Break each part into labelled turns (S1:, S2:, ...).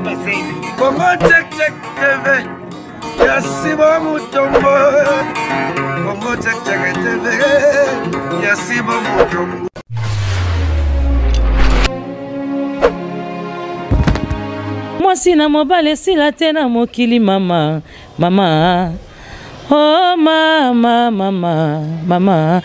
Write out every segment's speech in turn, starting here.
S1: Congo check check TV. Yasibo Mutombo. Congo check check TV. Yasibo Mutombo.
S2: Moi si na mobile si la tena mokili mama mama. Oh mama mama mama.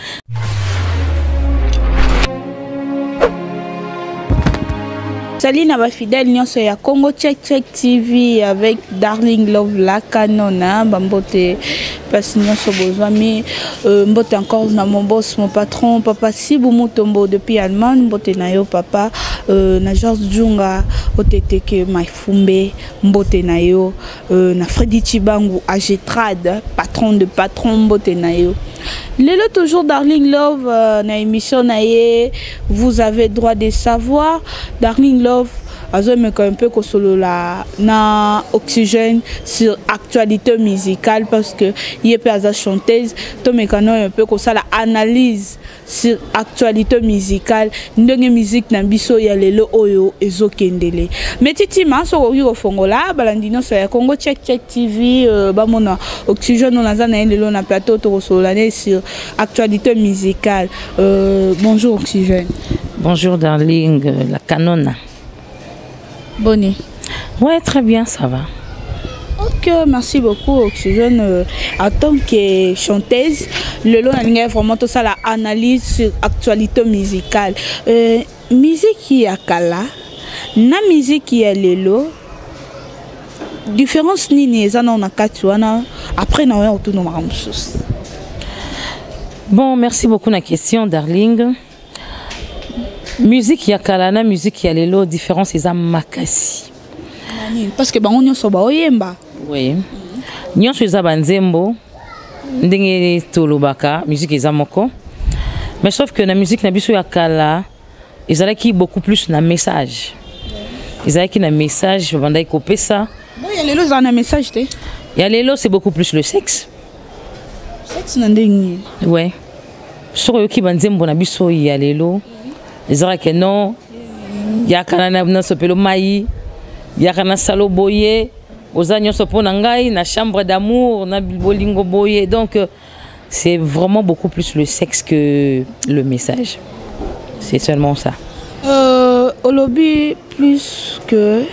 S3: Salut na fidèle nyonso ya Congo Check Check TV avec Darling Love la canona bambote parce nyonso besoin mais mbote encore na mon boss mon patron papa Sibu Mutombo depuis Allemagne mbote na yo papa na George Junga oteteke Maifumbe mbote na yo na Freddy Chibangu Agetrad patron de patron mbote na yo. Lelo toujours Darling Love na émission na ye vous avez droit de savoir Darling Love azo me un peu que solo la na oxygène sur actualité musicale parce que il est pas chanteuse to me un peu que ça la analyse sur actualité musicale ndenge musique na biso ya lelo oyo ezokendele mais titi maso ko fongola balandino so ya Congo Check Check TV ba mona oxygène on a na lelo na plateau to solo la sur actualité musicale bonjour oxygène.
S2: Bonjour Darling la canona.
S3: Bonne.
S2: Ouais, très bien, ça va.
S3: Ok, merci beaucoup Oxygène. En tant que chanteuse, le long a vraiment tout ça la analyse sur l'actualité musicale. Musique qui a kala, na musique qui a lelo. Différence ni ni ça on a katuana. Après na on retourne au Ramsus.
S2: Bon, merci beaucoup la question Darling. Musique yakala na musique ya lelo différence eza makasi
S3: parce que bango nyonso ba oyemba
S2: oui nyonso eza banzembo ndenge tolobaka musique eza moko mais sauf que na musique na biso yakala ezalaki beaucoup plus na message ezalaki na message bandai kopesa
S3: bon ya lelo za na message te
S2: ya lelo c'est beaucoup plus le sexe
S3: na ndenge
S2: ouais soko yoki banzembo na biso ya lelo ezara que non yakana na sopelo mai yakana salo boye ozanyo sopona ngai na chambre d'amour na bolingo boye donc c'est vraiment beaucoup plus le sexe que le message c'est seulement ça
S3: au lobby plus que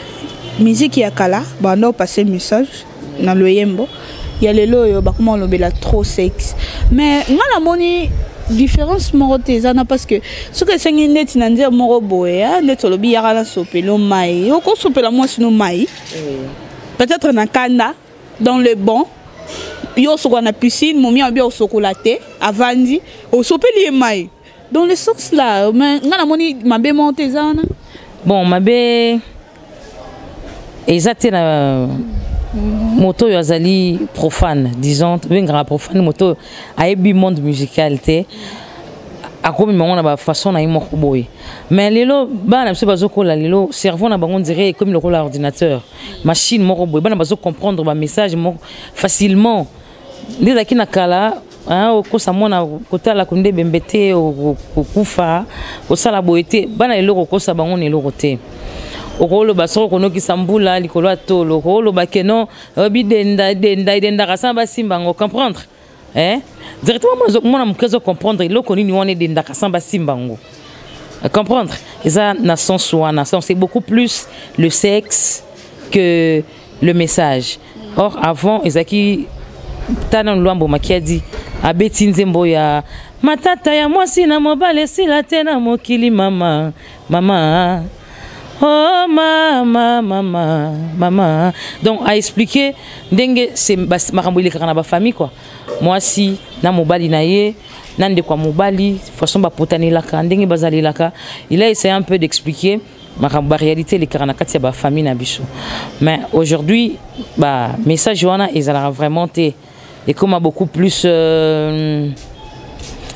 S3: musique yakala bando passer message na loyembo ya lelo yo ba comment lobela trop sexe mais ngala moni différence morotezana parce que ce que c'est une net na dire moro boya net lobi ya kana sopelo mai oko sopela moi sino mai peut-être na kanda dans le banc yo soko na piscine momi a bien chocolat avandi au sopeli mai dans le sens là mais ngana moni mabe montezana
S2: bon mabe exacté na moto yazali profane disons bengra profane moto ayebi monde musical te akomi mona ba façon na imo boye mais lelo bana biso bazokola lelo cerveau na bango dirait comme le rôle ordinateur machine moko boye bana bazo comprendre ba message facilement les akina kala hein ko samona kotala kunde bembete okufa osala boyete bana lelo ko sa bango ne lokote okolo basoko konoki sambula likolo atolo okolo bakeno bidenda kasamba simbango comprendre hein directement moi na mkezo comprendre loko nini on est denda kasamba simbango comprendre et ça na sens wana c'est beaucoup plus le sexe que le message or avant ezaki tana lwambo makiadi abeti nzembo ya matata ya mwasi na mobale sila tena mokili mama mama. Oh mama mama mama donc à expliquer ndenge c'est makambo ile kana ba famille quoi moi si na mobali na ye nande kwa mobali façon ba potani la ka ndenge bazali la ka il a essayé un peu d'expliquer makambo ba réalité les kana kati ba famille na biso mais aujourd'hui ba message wana ezala vraiment té et comme a beaucoup plus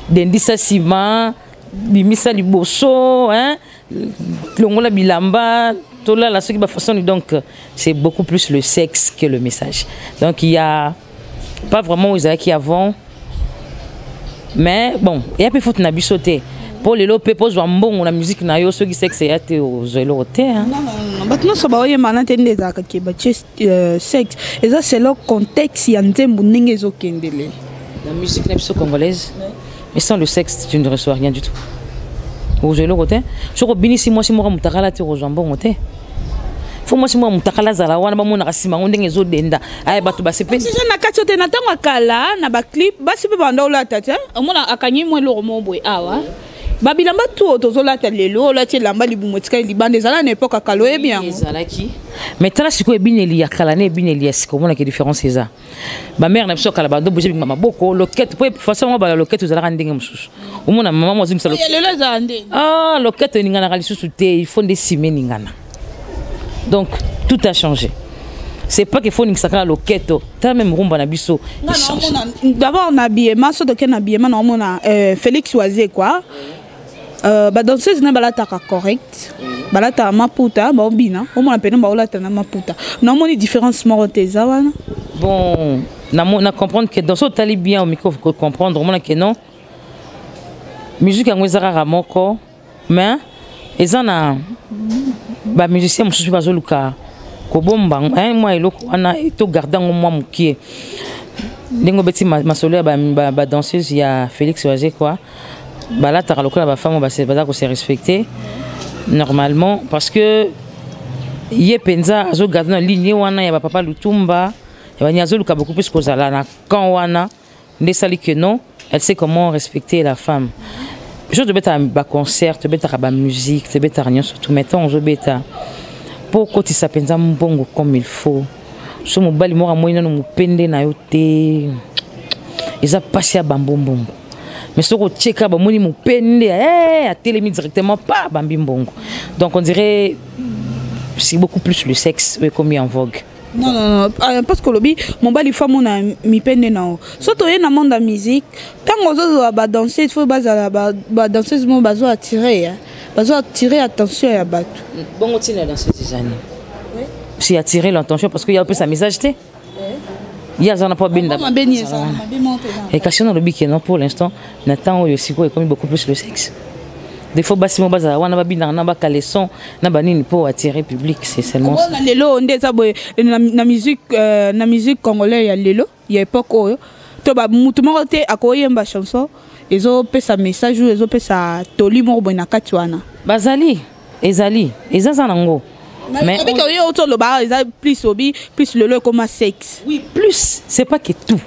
S2: d'indissasiment bimisa liboso hein longola bilamba tola la ce qui va façon donc c'est beaucoup plus le sexe que le message donc il y a pas vraiment aux qui avant mais bon il y a peu faute na bisoté pour les lopes pose un bon la musique na yo ceux qui sexe ya te aux zéloté hein
S3: non maintenant ça va y maintenant tendre ça que ba sexe et ça c'est le contexte ya nzembo ndenge ezokendele
S2: la musique congolaise mais sans le sexe tu ne reçois rien du tout aux zéloté je ko binisi moi si moi mutakala te aux jambon te faut moi si moi mutakala zala wana ba mona kasima ndenge ezodenda ay bato ba sepe
S3: si je na katio te na tango kala na ba clip ba sipe banda ola tata omona akanyi mo lo mo boy awa babilamba tout tozolata lelo la tie lamba libumotika libande ezala na époque akalo e bien
S2: ezalaki mais tala siko ebineli ya kala ne ebineli ya siko mona ke différence eza ba mère na biso kala ba do boje mama boko loquette po façon ba loquette ezala ndenge mususu omona mama mo zimisa loquette
S3: lelo ezala ndenge
S2: loquette ningana kali susu te il faut ndesime ningana donc tout a changé c'est pas qu'il faut une sacrée loquette t'as même rumba na biso
S3: d'abord on a habillé maso de ken habillé man on a Félix Oisé quoi ba danseuse na balata correct balata maputa ba obina o mona pena ba olata na maputa na moni différence moroteza wana
S2: bon na comprendre que dans ce tali bien au micro faut comprendre mona que non musique ngwezara ramoko mais ezana ba musicien mususu bazoluka ko bomba moi eloko wana to gardango moi mukie ndingo beti masolo ya ba danseuse ya Félix Oisé quoi là tu as le la femme va se respecter normalement parce que yé penza azo garder en ligne wana ya papa Lutumba ya banya azo luka beaucoup plus que ça là quand wana ne sali que non elle sait comment respecter la femme je te beta ba concert te beta ba musique te beta rien surtout maintenant je beta pour côté ça penza mbongo comme il faut so mobali mo moyena no mupende na yo te eza passer à bambombongo mais ce que tcheka ba moni mupende à télé directement pas bambimbongo donc on dirait c'est beaucoup plus le sexe comme en vogue
S3: non parce que lobby mon bali femme on a mi pende na surtout na monde de musique tant ozo ba danser il faut bazala ba danseuse mo bazo attirer attention ya bato
S2: bongo tina dans ces années oui c'est attirer l'attention parce qu'il y a un peu sa message té il y a pas bien et question dans le bic non pour l'instant n'attend aussi quoi comme beaucoup plus le sexe des fois basimo baza wana ba bina na ba caleçon na banini pour attirer public c'est seulement ça
S3: lelo ndeza boy na musique congolaise ya lelo ya époque oyo to ba mutu moko te akoyemba chanson ezo pesa message ezo pesa toli moko boy na kati wana
S2: bazali ezali ezaza nango
S3: mais avec autre le bar plus hobby plus le comme sexe
S2: oui plus c'est pas que tout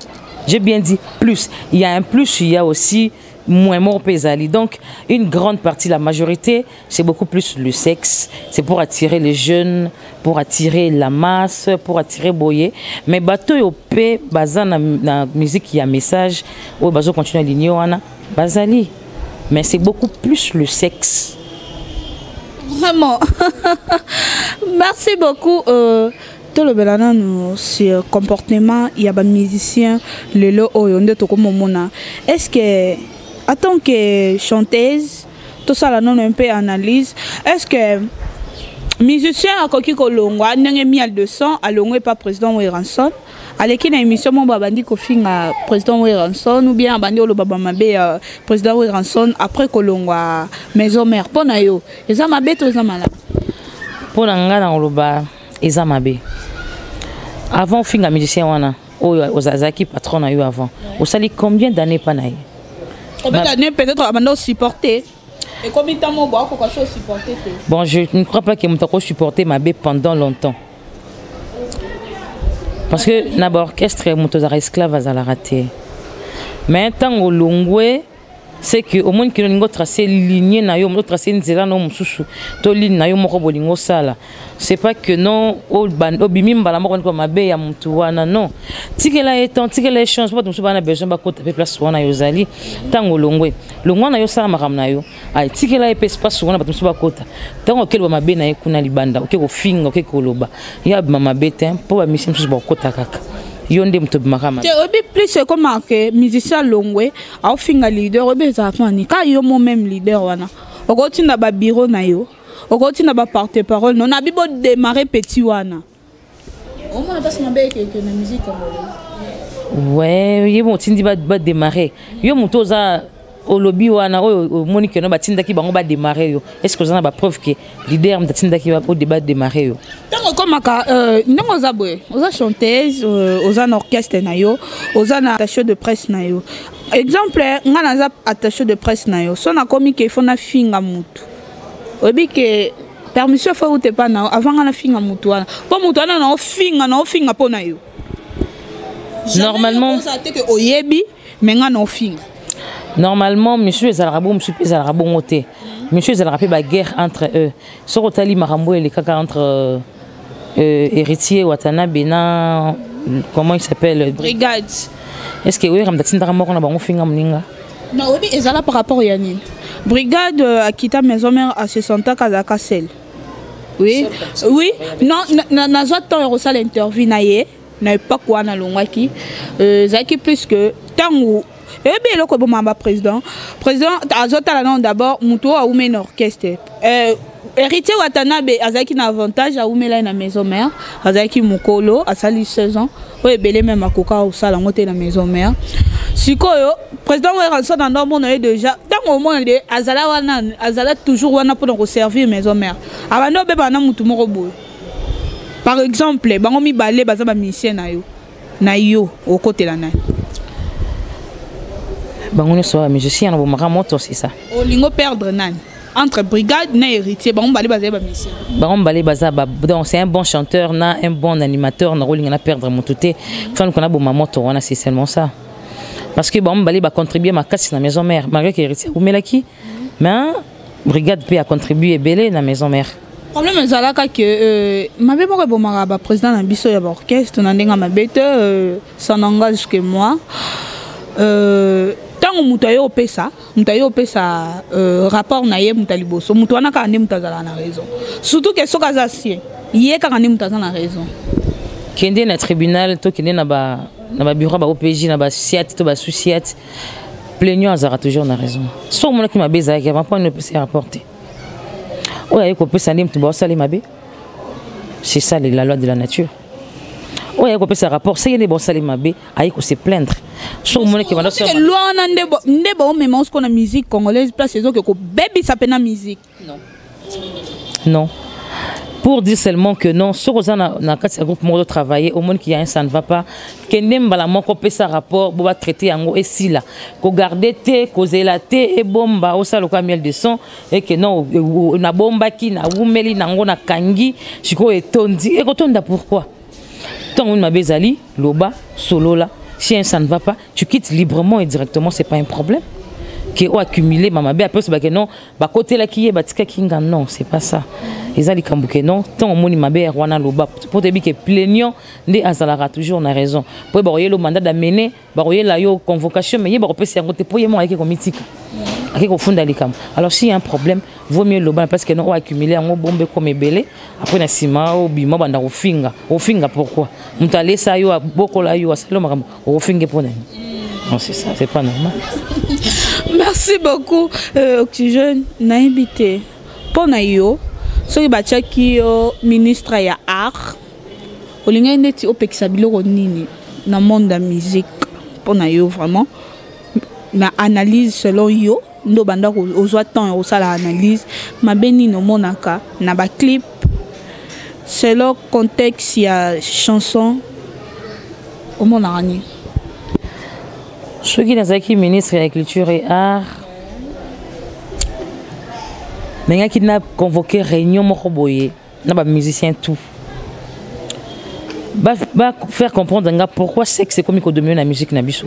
S2: j'ai bien dit plus il y a un plus il y a aussi moins mort pesali donc une grande partie la majorité c'est beaucoup plus le sexe c'est pour attirer les jeunes pour attirer la masse pour attirer boyer mais bateau yo pe baza na musique qui a message ou bazo continuer aligner wana bazali mais c'est beaucoup plus le sexe.
S3: Vraiment. Merci beaucoup. Tout le belana nous sur comportement il y a des musiciens le lo oyonde to comme mona. Est-ce que en tant que chanteuse tout ça là non un peu analyse est-ce que musicien a koki kolongwa ndenge 1200 alongwe pas président Weranson aleki na émission mon babandi ko finga président Weranson ou bien abandi lo baba mabe président Weranson après kolongwa maison mère pona yo eza mabe to eza mala
S2: pona ngana loba eza mabe avant finga musicien wana ozazaki patron na yo avant osali combien d'années pas na ye
S3: combien d'années peut-être abando supporter. Et combien de temps mon bois qu'on supporter?
S2: Bon, je ne crois pas que mon temps supporter ma bé pendant longtemps. Parce que d'abord, orchestre mon temps esclave à la rater. Mais tant au long c'est que au moins que nous tracer ligne na yo, nous tracer une zéro non mususu, to ligne na yo moko bolingo sala. C'est pas que non au bimim bala moko ko mabe ya mutu wana non. Tikela étant tikela échange pas musu bana besoin ba ko taper place wana yo zali tango longwe. Longwa na yo sala makam na yo. Ai tikela e espace wana ba musu ba kota. Tango kelwa mabe na ye kuna libanda, oke ko finga, oke ko loba. Ya mama bete po ba mission musu ba kota kaka. Yonde mtobi makama
S3: te obi plus comme que musicien longwe au finga leader obi za kwani ka yo mo même leader wana okoti na ba bureau na yo okoti na ba porte-parole non na bibo démarrer petit wana au moins parce que na musique congolaise
S2: ouais yo mo tindi ba démarrer yo moto za au lobby wana au monique no batinda ki bango ba démarrer yo est-ce que vous en avez preuve que leader mtatinda ki au débat démarrer yo
S3: tant comme ka ndongo zabwe oza chanteuse oza na orchestre na yo oza na attaché de presse na yo exemple nga naza attaché de presse na yo so na komi ke faut na finga mutu obi ke permission faut ou te pas na avant nga na finga mutu wana po mutu wana na ofinga po na yo
S2: normalement
S3: ça te que oyebi mais nga na ofinga.
S2: Normalement, monsieur Zalrabo, monsieur Zalrabo ngoté. Monsieur Zalrabo ba guerre entre eux. Sorotali Marambo et les caca entre héritier Watanabe na comment il s'appelle
S3: Brigade.
S2: Est-ce que oui ramdatinda moko na bango finga mninga?
S3: Non, oui, et ça là par rapport à Yanine. Brigade a quitté maison mère à 60 ans Kazaka Sel. Oui. Oui, non na zoto eurosal interview naie, na pas quoi na longaki. Zaki plus que tango et bien le comme président azota la d'abord muto a oume une orchestre héritier Watanabe azaki na avantage a oume la na maison mère azaki mukolo a sali 16 ans o belé même akoka au sala ngote na maison mère sikoyo président wa ranso dans norme on est déjà tant au moins de azala toujours wana pour servir maison mère abando be bana mutu moko boy par exemple bango mi balé baza ba musicien na yo au côté la na
S2: bango so musicien na bomaka moto c'est ça
S3: o lingo perdre nani entre brigade na héritier bango balé baza ba musicien
S2: bango balé baza donc c'est un bon chanteur na un bon animateur na rolinga na perdre mototé fan qu'on a bomaka moto wana c'est seulement ça parce que bango balé ba contribuer ma casse na maison mère malgré que héritier ou melaki mais brigade peut a contribuer belé na maison mère
S3: problème ezalaka que mabe moko bomaka ba président na biso ya ba orchestre na ndenga mabete ça n'engage que moi tant mutayo pesa rapport na ye mutaliboso mutu wana ka ande mutazala na raison surtout que soka za sien ye ka ande mutazala na raison
S2: kende na tribunal to kende na ba bureau ba OPJ na ba siat to ba souciat plaignant azara toujours na raison so mona ki mabeza ki avant ne peut se rapporter oya ko pesa ndem to ba sali mabe c'est ça la loi de la nature oya ko pesa rapport c'est ne bon sali mabe ayi ko se plaindre so mona ki manoso
S3: loi na ndebo même on na musique congolaise place ezo ko baby ça pena musique
S2: non pour dire seulement que non sur na kati groupe mo de travailler au monde qui y a un ça ne va pas que nemba la moko pesa rapport bo va traiter yango et si là ko garder te causer la te et bomba au salo ka miel de son et que non na bomba ki na wumeli nango na kangi chiko etondi et kotonda pourquoi tant on mabezali loba solo là si ça ne va pas tu quittes librement et directement c'est pas un problème qui ont accumulé maman bé après c'est que non ba côté là qui est batika kinga non c'est pas ça ils allaient kambuke non tant au moni mabé rwana loba pour te dire que plaignant ndé azalara toujours na raison pour ba le mandat d'amener ba la yo convocation mais ba repese yango te pour yemo avec comité avec au fond d'alikam alors s'il y a un problème vaut mieux loba parce que non ont accumulé en bombe comme belé après na sima au bima banda au finga pourquoi mutale ça yo boko la yo asalo makam au finga pour nani non c'est ça c'est pas normal.
S3: Merci beaucoup Oxygène na invité pour na yo soki bachaki ministre ya art olinga ndeti opekisa biloko nini na monde de musique pour na yo vraiment na analyse selon yo ndo banda ozwa temps osala analyse mabeni no monaka na ba clip selon contexte ya chanson au monani
S2: soki nazaki ministre de la culture et art mais qui n'a convoqué réunion moko boye na ba musicien tout va faire comprendre pourquoi c'est que c'est comme qu'on domine la musique na biso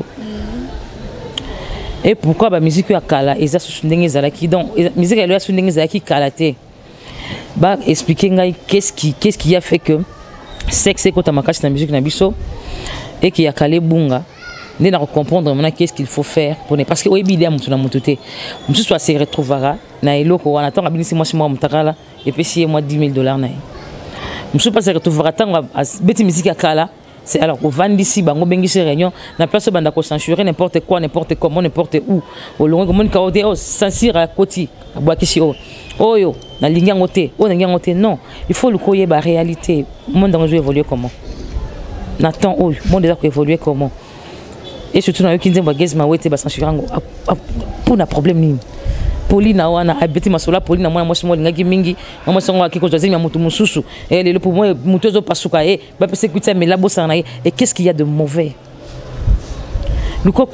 S2: et pourquoi ba musique ya kala eza sundenge zalaki donc musique ya sundenge zalaki kalaté ba expliquer ngai qu'est-ce qui a fait que c'est que quand makasi na musique na biso et qui a calé bunga ne na comprendre maintenant qu'est-ce qu'il faut faire pour ne parce que oyebi mutu na mutu te mutu soit se retrouvera na eloko wana tant abinisi moi mutakala et puis si moi $10,000 na mutu pas se retrouvera tant beti musique ya kala c'est alors au vandisi bango bengisi réunion na place banda ko censurer n'importe quoi n'importe comment n'importe où au long comme ka ode censurer à côté abwakisi oyo na lingi ngote o na lingi ngote non il faut le koyer ba réalité monde dans évoluer comment n'attend monde déjà évoluer comment et surtout na yo ki nzembo gezi mawete ba censurer ngo pour na problème nini Pauline wana abeti masola Pauline mwana mwasi mwa ngaki mingi mwa songo akiko zozi ya mutu mususu et le pour moi mutu zo pasuka ba pese kutia melabo sana et qu'est-ce qu'il y a de mauvais? Nous faut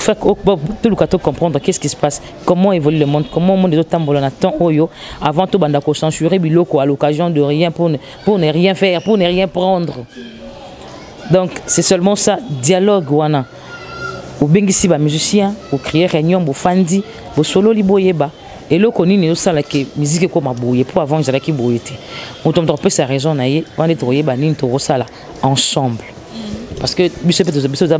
S2: comprendre qu'est-ce qui se passe, comment évolue le monde, comment le monde est tambola na temps oyo avant tout banda ko censurer biloko à l'occasion de rien pour ne rien faire, pour ne rien prendre. Donc c'est seulement ça dialogue wana. Au bengisi ba musicien, au crier réunion, au fandi, au solo liboyeba. Et là qu'on y ça la que musique comme a bouillé pour avant j'allais qui bouillétait. On tombe un peu sa raison naïe, on est trouvé banin to sala ensemble. Parce que biso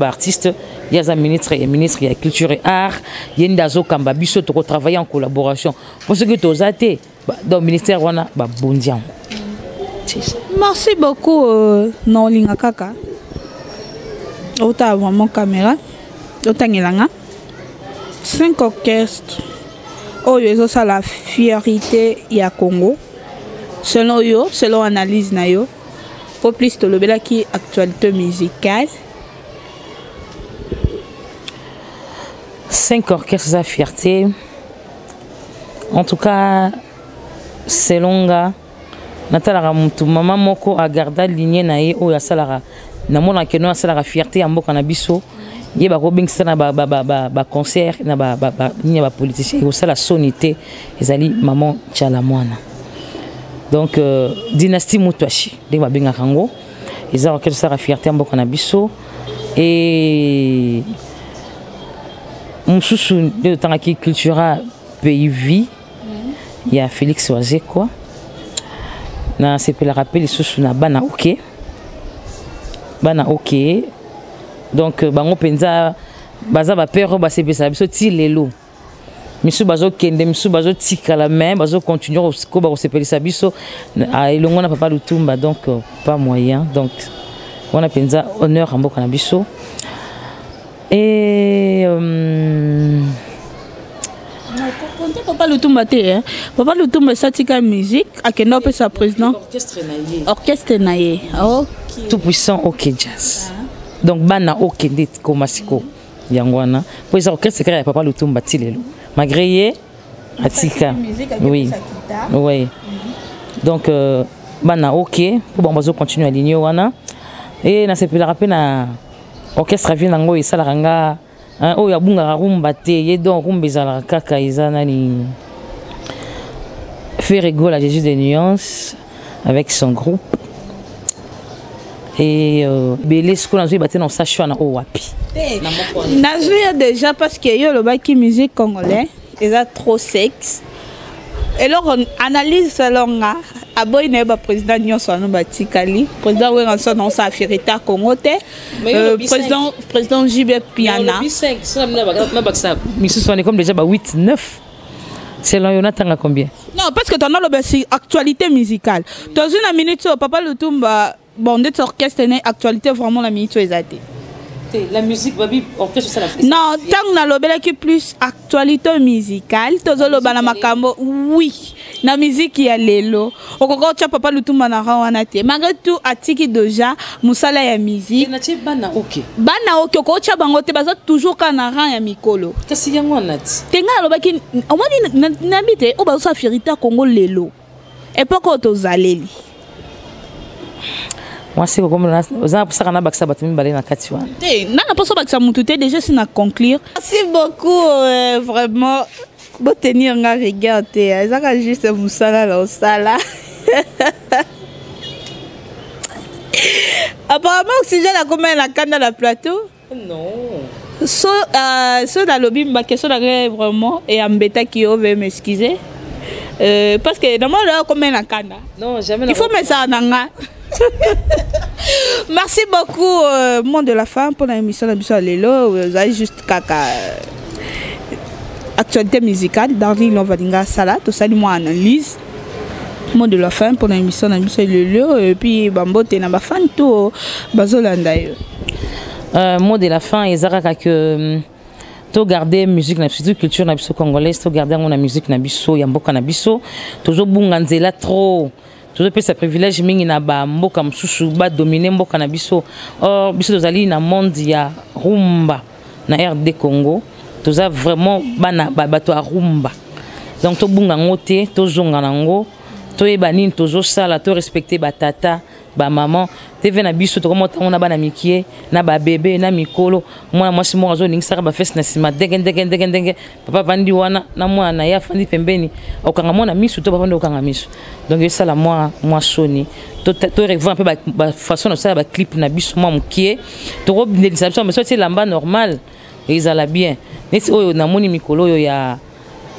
S2: artiste, il y a un ministre et ministre de la culture et art, il y a une dazo kamba biso to travailler en collaboration. Pour ce que tu as été dans le ministère wana ba bondian.
S3: Merci beaucoup Nolinga Kaka. Ota vraiment caméra. Ota ngilanga. 5 orchestres. Oyo ça la fierté ya Congo. Selon yo, selon analyse na yo. Pour plus de l'obéla qui actualité musicale.
S2: 5 orchestres à fierté. En tout cas, c'est longa. Natala mutu maman moko a gardé lignée nae o ya salara. Na mona ke no salara fierté amboka na biso. Ye ba ko bingisa na ba concert na ba politicien o sala sonité ezali maman Tchala mwana. Donc dynastie Mutwashi de babinga kango ils ont quelque chose à fierté en boka na biso et mususu de tangaki cultura pays vie il y a Félix Oazé quoi na c'est pour le rappel susu na bana OK donc bango penza baza ba père ba sepesa biso ti lelo misu bazo kende misu bazo tika la main bazo continuer ko ba sepelisa biso a elongo na papa Lutumba donc pas moyen donc on a penza honneur en boka na biso et
S3: Papa Lutumba te Papa Lutumba satika musique akenda pe sa président orchestre naie
S2: tout puissant OK jazz donc bana OK dit komasiko yangwana pour les orchestres c'est Papa Lutumba tilelo malgré atika oui oui donc bana OK pour bon bazo continuer à ligner wana et na sepela rappel na orchestre vient ngo isala ranga o ya bunga rumba te ye donc rumba ezala kaka izana ni fait rigoler à Jésus des nuances avec son groupe et belé ce qu'on a vu battre dans sa choix na o wapi
S3: Nazuya déjà parce que yo le baki musique congolais ils a trop sexe et alors on analyse selon nga aboy na ba président nyonso no batikali président wenga so dans sa fierté Congo te président JB Piana
S2: mais ce sont comme déjà 8 9 selon Jonathan à combien
S3: non parce que ton le actualité musicale dans une minute Papa Lutumba bon des orchestres actualité vraiment la minute exacte
S2: la musique babi orchestre ça la
S3: non tant na lobela qui plus actualité musicale tozo loba na makambo oui na musique ya lelo okoko cha Papa Lutumba na rawana te malgré tout atiki déjà musala ya musique
S2: na ti bana
S3: OK okoko cha bango te baza toujours kana ran ya mikolo
S2: kasi yango nati
S3: tenga loba ki omoni na bite o baza fierté Congo lelo époque tozaleli
S2: moi c'est comme ça pour ça qu'on a baksa batimi balé na kati wana
S3: na pas ça baksa mutu te déjà c'est na conclure merci beaucoup vraiment bon tenir nga regard te ça ka juste musala la sala apparemment oxygène a combien la canne dans la plateau
S2: non
S3: so dans lobby mba question vraiment et embêta qui veut m'excuser parce que normalement là combien la canne
S2: non jamais
S3: il faut mettre ça en nga. Merci beaucoup monde de la femme pour l'émission de Bissau Lelo. Vous avez juste kaka actualité musicale Darling Lovadinga Sala tout ça moi analyse monde de la femme pour l'émission de Bissau Lelo et puis bambote na ba fan tout bazolanda yo
S2: mot de la fin ezaka que to garder musique na biso culture na biso congolaise to garder na musique na biso ya mboka na biso tozo bunga nzela trop tout peut ce privilège mingi na ba mboka msusu ba dominer mboka na biso or biso tozali na monde ya rumba na RD Congo toza vraiment bana bato a rumba donc to bunga ngote to zonga nango to yeba nini tozo sala to respecter ba tata ba maman tv na biso to komota on a bana mikie na ba bébé na mikolo mwana mwasi mo azo ningisa ba fest na sima denge papa vandi wana na mwana ya fandi pembeni okanga mwana misu to bavanda okanga misu donc esala moi soni to revoir un peu ba façon de ça ba clip na biso moi mukie to ko bindisa biso mais c'est lamba normal ezala bien neti oyo na moni mikolo yo ya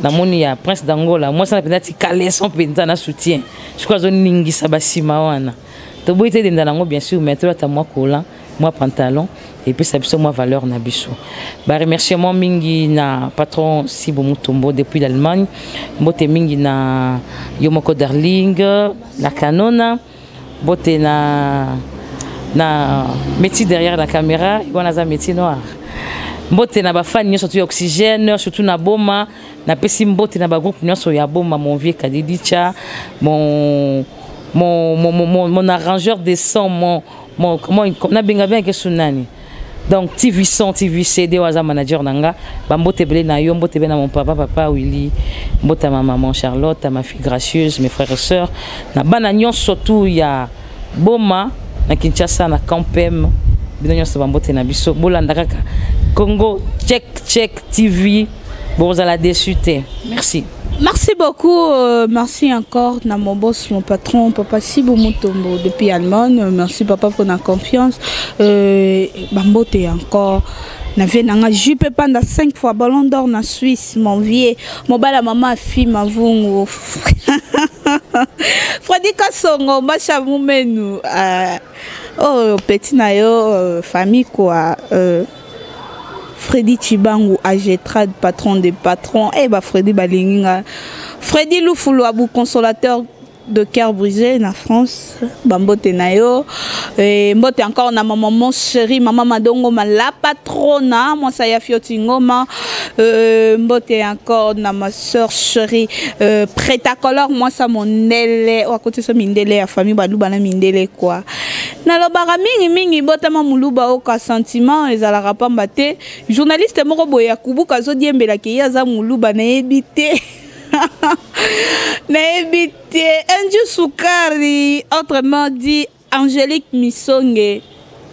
S2: na moni ya prince d'Angola moi ça peut-être caleçon penza na soutien je crois zone ningisa basima wana to boite de ndango bien sûr mais toi ta moi cola moi pantalon et puis ça biso moi valeur na biso ba remerciement mingi na patron Sibo Mutombo depuis l'Allemagne bote mingi na Yomoko Darling la Canona bote na métier derrière la caméra wana za métier noir mbote na ba fan nyoso tu oxygène surtout na boma na pesi mbote na ba groupe nyoso ya boma mon vieux Kadidicha mon arrangeur de son mon comment on a bien que sunani donc TV son TV CD waza manager nanga ba mbote belé na yo mbote bena mon papa Willy mbote ma maman Charlotte ma fille gracieuse mes frères et sœurs na bana nyoso surtout ya boma na Kinshasa na Campem bino so bambote na biso bolanda kaka Congo check TV bozala dessus. Merci
S3: beaucoup, merci encore à mon boss, mon patron, papa Sibo Mutombo depuis Allemagne. Merci papa pour la confiance. Bambote encore. Je peux pendant 5 fois ballon d'or en Suisse, mon vieux. Mon bala maman fille ma vungu. Freddy Kassongo, macha mumenu. Oh petit na yo famille quoi. Freddy Chibangu, Agetrad, patron des patrons. Eh bah Freddy Balinga. Freddy Loufoulou Abou, consolateur de cœur brisé en France. Bambote Nayo. Et mbote encore na maman chérie, maman Madongo, la patrona. Moi ça y a fioti ngoma. Mbote encore na ma soeur chérie. Prêt à color, moi ça mon nele. Ou à côté ça mindele, la famille Badouba na mindele quoi. Na lobara mingi botama muluba oka sentiment ezalaka pamba te journaliste moko boya kubuka zo diembela ke yaza muluba na ebité Anju Soukari autrement dit Angélique Misonge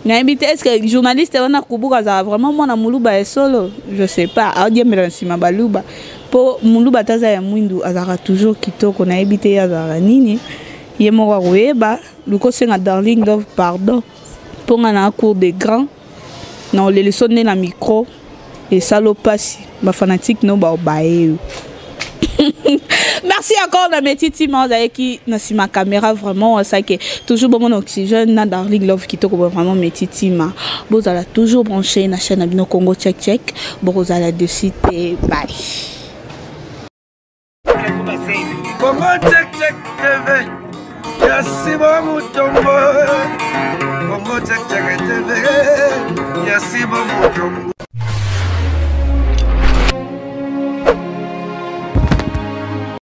S3: na ebité est-ce que journaliste wana kubuka za vraiment mona muluba e solo je sais pas a diembela nsima baluba po muluba taza ya mwindu azaka toujours kitoko na ebité yaza nini yemoko koyeba luko senga Darling Love pardon pour un cours de grand non les leçons na micro et salopasi ba fanatique no ba bae. Merci encore na metiti manza qui na si ma caméra vraiment ça que toujours bon mon oxygène na Darling Love qui to vraiment metiti ma bozala toujours branché na chaîne Abino Congo check bozala dessus et bye.
S1: Congo check TV. Yasibo Mutombo, Congo check TV. Yasibo Mutombo.